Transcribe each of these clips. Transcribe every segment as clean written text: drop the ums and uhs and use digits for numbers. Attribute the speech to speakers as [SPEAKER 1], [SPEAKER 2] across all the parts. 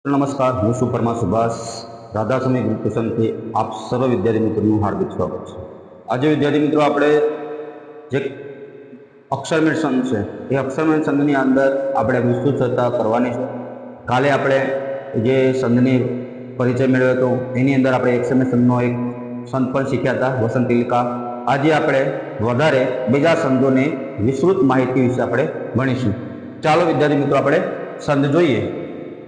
[SPEAKER 1] नमस्कार, हूँ છું પરમાર સુભાષ રાધાસ્વામી ગ્રુપ ટ્યુશનથી આપ સર્વ વિદ્યાર્થી મિત્રોનું હાર્દિક સ્વાગત છે। આજે વિદ્યાર્થી મિત્રો આપણે જે અક્ષરમેળ સંઘ છે એ અક્ષરમેળ સંઘની અંદર આપણે વિસ્તૃત ચર્ચા કરવાની છે। કાલે આપણે જે સંઘની પરિચય મેળવ્યો હતો એની અંદર આપણે અક્ષરમેળ સંઘનો એક સંઘ પણ શીખ્યા હતા, વસંતલિકા। આજે આપણે વધારે બીજા સંઘોની વિસ્તૃત માહિતી વિશે આપણે ભણીશું। ચાલો વિદ્યાર્થી મિત્રો આપણે સંઘ જોઈએ।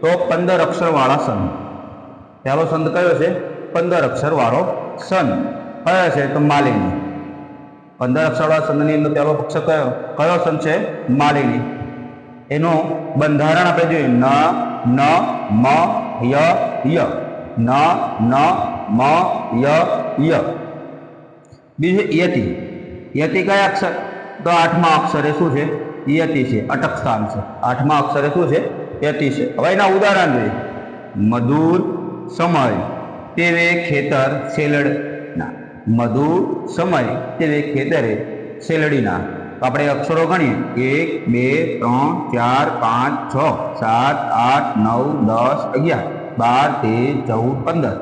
[SPEAKER 1] तो 15 अक्षर वाला संघ पहलो संघ कयो छे 15 अक्षर वाळो संघ कयो छे तो मालिनी। 15 अक्षर वाला संघ नी अंदर पहलो अक्षर कयो संघ छे मालिनी। एनो बंधारण आपणे जोईए न न म य य न न म य य। बीजो यति। यति कया अक्षर तो 8मा अक्षरे शुं छे यति छे, अटक स्थान छे। 8मा अक्षरे शुं छे यति छे। हवे एना उदाहरण जोईए मधुर समय तेवे खेतर सेलडना। मधुर समय तेवे खेतरे सेलडीना। आपणे अक्षरो गणीए 1 2 3 4 5 6 7 8 9 10 11 12 13 14 15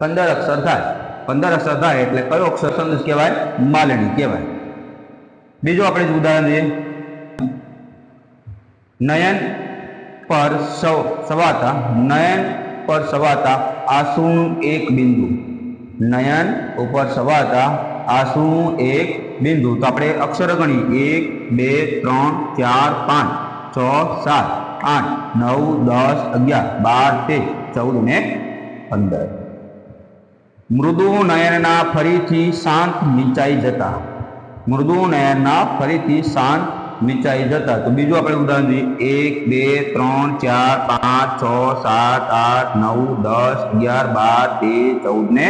[SPEAKER 1] 15 अक्षर थाय। 15 अक्षर थाय एटले कयो अक्षर संघ कहेवाय मालिनी कहेवाय। बीजो आपणे उदाहरण जोईए नयन पर सवाता। नयन पर सवाता आंसू एक बिंदु। नयन ऊपर सवाता आंसू एक बिंदु। तो आपणे अक्षर गणी 1 2 3 4 5 6 7 8 9 10 11 12 13 14 ने 15। मृदु नयनना फरीथी शांत नीचाई जता। मृदु नयनना फरीथी शांत नीचाई जता। तो बीजू आपणे उदाहरण जोईए 1 2 3 4 5 6 7 8 9 10 11 12 13 14 ने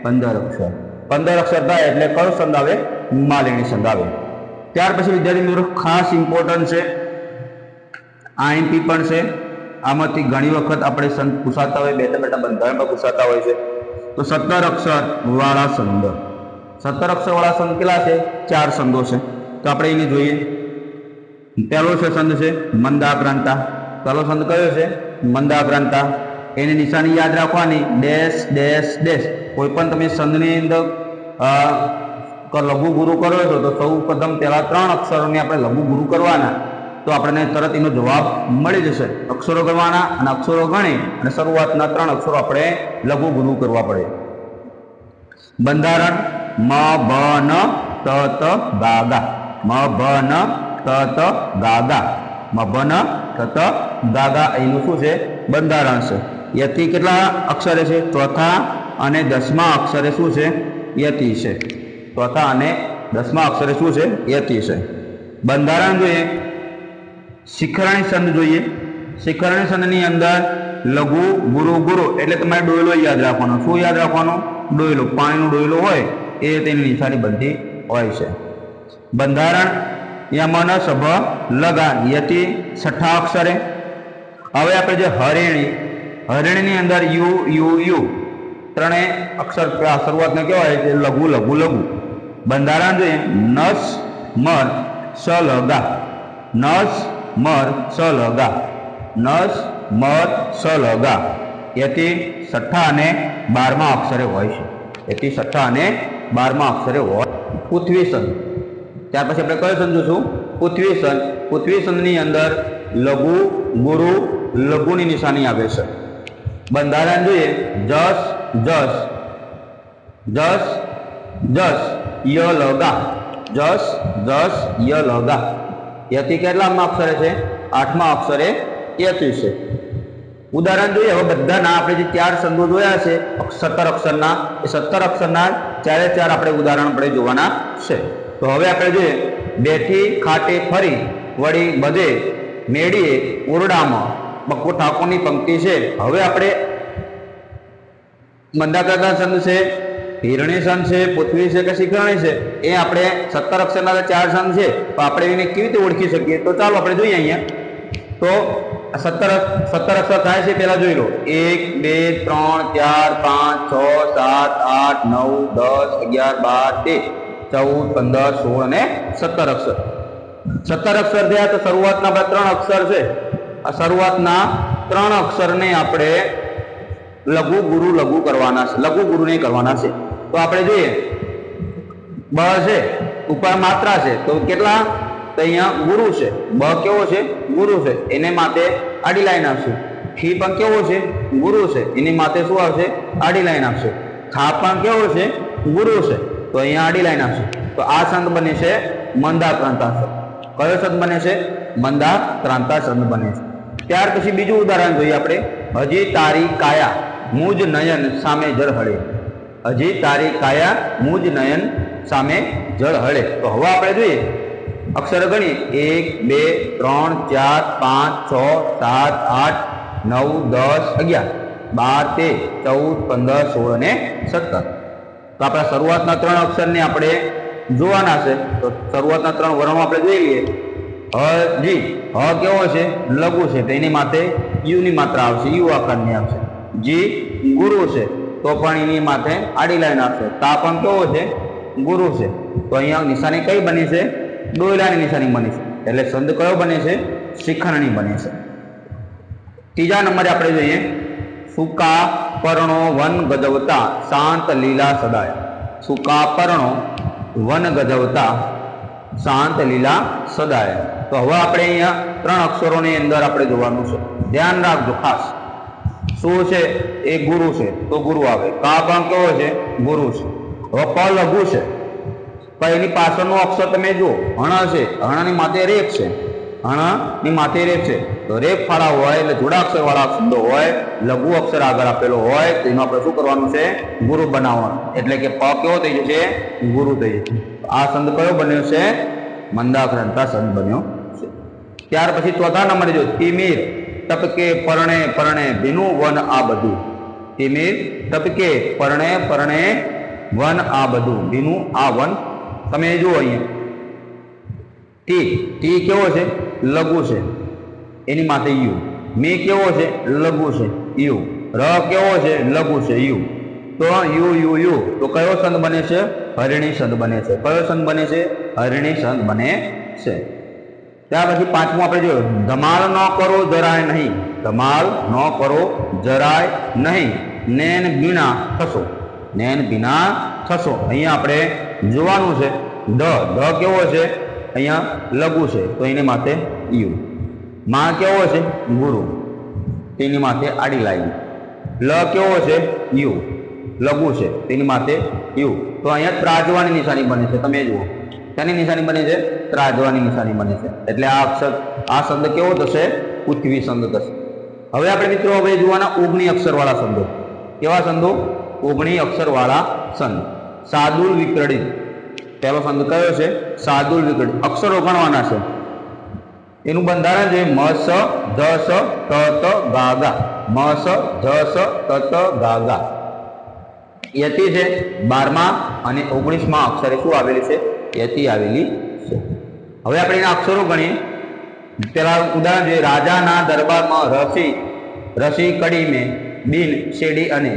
[SPEAKER 1] 15 अक्षर। 15 अक्षर थाय एटले कयो संघ आवे मालिनी संघ आवे। त्यार पछी विद्यार्थी मित्रों खास इम्पोर्टન્ટ छे आईएमपी पण छे। आमांथी घणी वखत आपणे संघ पूछाता होय, बेठा बेठा बंधारण पर पूछाता होय छे। तो 17 अक्षर वाळा संघ। 17 अक्षर वाळा संघ केटला छे 4 संघो छे। तो आपणे एने जोईए। पहलो संघ है मंदाक्रांता। पहलो संघ कयो है मंदाक्रांता। एनी निशानी याद राखवानी डैश डैश डैश। कोईपण तमे संघनी अंदर लघु गुरु करो छो तो सौ प्रथम पहला 3 अक्षरों आपणे लघु गुरु करवाना तो आपणे तरत एनो जवाब मळी जशे। अक्षरो गणवाना अने अक्षरो गणी अने शरूआतना 3 अक्षरो आपणे लघु गुरु करवा पड़े। बंधारण म ब न त त गा गा। म ब न त गागा। मबन तत गागा एनु शुं छे बंधारण छे। यति केटला अक्षरे छे चौथा अने 10मा अक्षरे शुं छे यति छे। चौथा अने 10मा अक्षरे शुं छे यति छे। बंधारण जोईए शिखरणी संघ जोईए। शिखरणी संघनी अंदर लघु गुरु गुरु एटले तमारे डोयलो याद राखवानो। शुं याद राखवानो डोयलो। पाणीनो डोयलो होय ए तेनी निशानी बनती होय छे। बंधारण यमन सभ लगा यति 6ठा अक्षरे। हवे आपणे जे हरिणी हरिणी अंदर यू यू यू त्रणेय अक्षर शुरुआत में केवाय छे लघु लघु लघु। बंधारण जोईए नस मर स लगा। नस मर स लगा। नस मर स लगा। यति 6ठा अने 12मा अक्षरे होय छे। यति 6ठा अने 12मा अक्षरे होय। पृथ्वी संघ। त्यार पछी आपणे कयो संघ जोईशुं पृथ्वी संघ। पृथ्वी संघनी अंदर लघु गुरु लघुनी निशानी आवे छे। बंधारण जोईए जस जस जस जस य लगा। जस जस य लगा। यति केटलामा अक्षरे छे 8मा अक्षरे यति छे। उदाहरण जोईए हवे बधाना आपणे जे 4 संघो जोया छे 17 अक्षरना ए 17 अक्षरना चारे 4 आपणे उदाहरण आपणे जोवाना छे। तो हवे आपणे जोईए बेठी खाटे फरी वड़ी बधे मेड़ीए ओरडामां बको ठाकोरनी पंक्ति छे। हवे आपणे मंदाक्रांता संघ छे, हिरणी संघ छे, पृथ्वी छे के शिखरणी छे ए आपणे 17 अक्षरना 4 संघ छे तो आपणे एने केवी रीते ओळखी शकीए। तो चालो आपणे जोईए अहींया। तो 17 अक्षर थाय छे पहेला जोई लो 1 2 3 4 5 6 7 8 9 10 11 12 13 14 15 16 અને 17 અક્ષર। 17 અક્ષર થયા તો શરૂઆતના 3 અક્ષર છે। આ શરૂઆતના ત્રણ અક્ષરને આપણે લઘુ ગુરુ કરવાના છે, લઘુ ગુરુ નહીં કરવાના છે. તો આપણે જોઈએ બ છે ઉપર માત્રા છે તો કેટલા, તો અહીંયા ગુરુ છે, બ કેવો છે ગુરુ છે, એને માથે આડી લાઈન આવશે. ખી પણ કેવો છે ગુરુ છે, એની માથે શું આવશે આડી લાઈન આવશે. ખા પણ કેવો છે ગુરુ છે, તો અહીંયા આડી લાઈન આવશે. તો આ સંદ બને છે મંદાક્રાંતા સંદ. કયો સંદ બને છે? મંદાક્રાંતા સંદ બને છે. ત્યાર પછી બીજું ઉદાહરણ જોઈએ આપણે. હજી તારી કાયા મુજ નયન સામે જળ હળે. હજી તારી કાયા મુજ નયન સામે જળ હળે. તો હવે આપણે જોઈએ અક્ષર ગણી 1 2 3 4 5 6 7 8 9 10 11 12 13 14 15 16 અને 17. તો આપણા શરૂઆતના ત્રણ અક્ષરને આપણે જોવાના છે. તો શરૂઆતના ત્રણ વર્ણો આપણે જોઈ લઈએ. હજી, હ કેવો છે લઘુ છે, તો એની માથે યુ ની માત્રા આવશે, યુ આકારની આવશે. જી ગુરુ છે તો પણ એની માથે આડી લાઈન આવશે. તા પણ કેવો છે ગુરુ છે, તો અહીંયા નિશાની કઈ બની છે? દોયલાની નિશાની બની છે. એટલે સંદ કયો બને છે? શિખરણી બને છે. ત્રીજા નંબરે આપણે જોઈએ સૂકા પર્ણો વન ગજવતા શાંત લીલા સદાય. સૂકા પર્ણો વન ગજવતા શાંત લીલા સદાય. તો હવે આપણે અહીંયા ત્રણ અક્ષરોની અંદર આપણે જોવાનું છે. ધ્યાન રાખજો ખાસ. શું છે એ ગુરુ છે તો ગુરુ આવે. કા પણ કેવો છે ગુરુ છે. હવે પ લઘુ છે પણ એની પાછળનો અક્ષર તમે જુઓ હણ છે, હણની માથે રેખ છે, હણની માથે રેખ છે. તો રેખ ફાળા હોય એટલે જોડાક્ષર વાળા શબ્દો હોય, લઘુ અક્ષર આગળ આપેલો હોય તો એનું આપણે શું કરવાનું છે? ગુરુ બનાવવાનું. એટલે કે પ કેવો થઈ જશે? ગુરુ થઈ જશે. આ સંદ કયો બન્યો છે? મંદાક્રાંતા સંદ બન્યો છે. ત્યાર પછી ચોથા નંબરે જો તિમિર તપકે પરણે પરણે ભીનું વન આ બધું. તિમિર તપકે પરણે પરણે વન આ બધું, ભીનું આ વન. તમે જુઓ અહીંયા ટી, ટી કેવો છે લઘુ છે, એની માથે યુ. મે કેવો છે લઘુ છે યુ. ર કેવો છે લઘુ છે યુ. તો યુ યુ યુ. તો કયો સંદ બને છે? હરિણી સંદ બને છે. કયો સંદ બને છે? હરિણી સંદ બને છે. ત્યાર પછી પાંચમું આપણે જોયું ધમાલ ન કરો જરાય નહીં. ધમાલ ન કરો જરાય નહીં. નેન બીણા થશો. નેન બીના થશો. અહીંયા આપણે જોવાનું છે ધ કેવો છે? અહીંયા લઘુ છે તો એની માથે યુ. મા કેવો છે ગુરુ, તેની માથે આડી લાઈન. લ કેવો છે યુ, લઘુ છે તેની માથે યુ. તો અહીંયા ત્રાજવાની નિશાની બને છે. તમે જુઓ તેની નિશાની બને છે ત્રાજવાની નિશાની બને છે. એટલે આ અક્ષર આ શબ્દ કેવો થશે? પૃથ્વી સંદ થશે. હવે આપણે મિત્રો હવે જોવાના 19 અક્ષરવાળા શબ્દો. કેવા શબ્દો? 19 અક્ષરવાળા સંદ. સાદુલ વિકૃતિત. પહેલો શબ્દ કયો છે? સાદુલ વિકૃતિત. અક્ષરો ગણવાના છે. એનું બંધારણ છે મ સ ધ સ ત ત ગા ગા. મ સ ધ સ ત ત ગા ગા. યતિ છે 12મા અને 19મા અક્ષરે શું આવેલી છે? યતિ આવેલી છે. હવે આપણે એના અક્ષરો ગણીએ. પેલા ઉદાહરણ જોઈએ રાજાના દરબારમાં રસી કડી મેં બિન શેડી અને.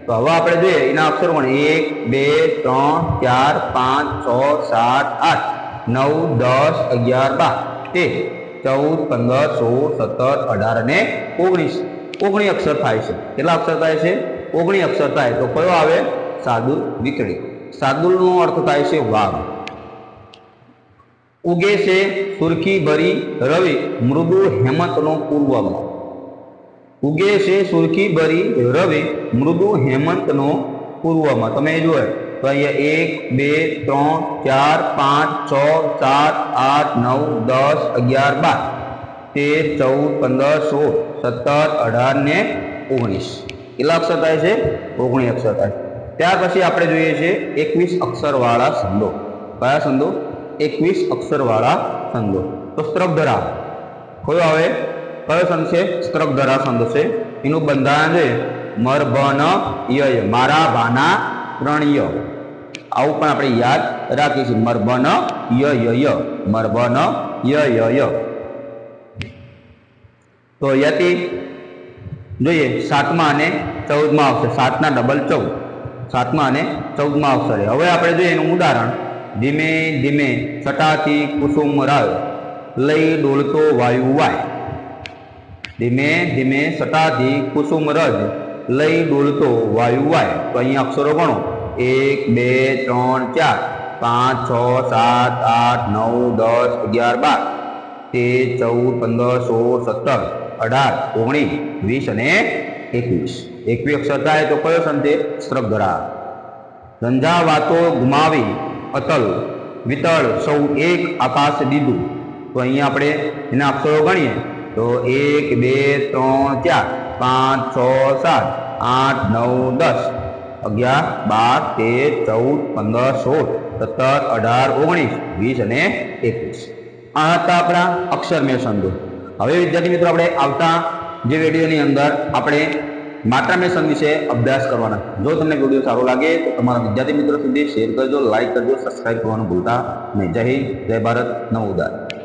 [SPEAKER 1] તો હવે આપણે જોઈએ એના અક્ષરો ગણીએ 1 2 3 4 5 6 7 8 9 10 11 12 13 14 15 16 17 18 અને 19. 19 અક્ષર થાય છે. કેટલા અક્ષર થાય છે? 19 અક્ષર થાય. તો કયો આવે? સાદુલ વિકૃતિત. સાદુલનો અર્થ થાય છે વાઘ. ઉગે છે સુરખી ભરી રવિ મૃદુ હેમંતનો પૂર્વમાં. ઉગે છે સુરખી ભરી રવિ મૃદુ હેમંતનો પૂર્વમાં. તમે જુઓ તો અહીંયા 1 2 3 4 5 6 7 8 9 10 11 12 13 14 15 16 17 18 ને 19. કેટલા અક્ષર થાય છે? 19 અક્ષર થાય. ત્યાર પછી આપણે જોઈએ છે 21 અક્ષરવાળા સંદો. કયા સંદો? 21 અક્ષરવાળા સંદો. તો સ્ત્રકધરા કયો આવે? કયો સંદ છે? સ્ત્રકધરા સંદ છે. એનું બંધારણ છે મર ભ ન ય. મારા ભાના 3 ય. આવું પણ આપણે યાદ રાખીશું. મર ભ ન ય ય ય. મર ભ ન ય ય ય. તો યતિ જોઈએ 7મા અને 14મા અક્ષર. 7 ના ડબલ 14. 7મા અને 14મા અક્ષરે. હવે આપણે જોઈએ એનું ઉદાહરણ. ધીમે ધીમે છટાથી કુસુમ રાય લઈ ડોલતો વાયુ વાય. ધીમે ધીમે સટાથી કુસુમ રજ લઈ ડોલતો વાયુ વાય. તો અહીંયા અક્ષરો ગણો 1 2 3 4 5 6 7 8 9 10 11 12 13 14 15 16 17 18 19 20 અને 21. 21 અક્ષર થાય તો કયો સંતે? સ્ત્રગધરા. રંજા વાતો ગુમાવી અતલ વિતળ સૌ એક આકાશ દીધું. તો અહીંયા આપણે એના અક્ષરો ગણીએ તો 1 2 3 4 5 6 7 8 9 10 11 12 13 14 15 16 17 18 19 20 અને 21. આ હતા આપણા અક્ષરમેળ સંધિ. હવે વિદ્યાર્થી મિત્રો આપણે આવતા જે વિડીયોની અંદર આપણે માત્રામેળ સંધિ વિશે અભ્યાસ કરવાના. જો તમને વિડીયો સારો લાગે તો તમારા વિદ્યાર્થી મિત્રો સુધી શેર કરજો, લાઈક કરજો, સબસ્ક્રાઇબ કરવાનું ભૂલતા નહીં. જય હિન્દ, જય ભારત, નમો બુદ્ધાય.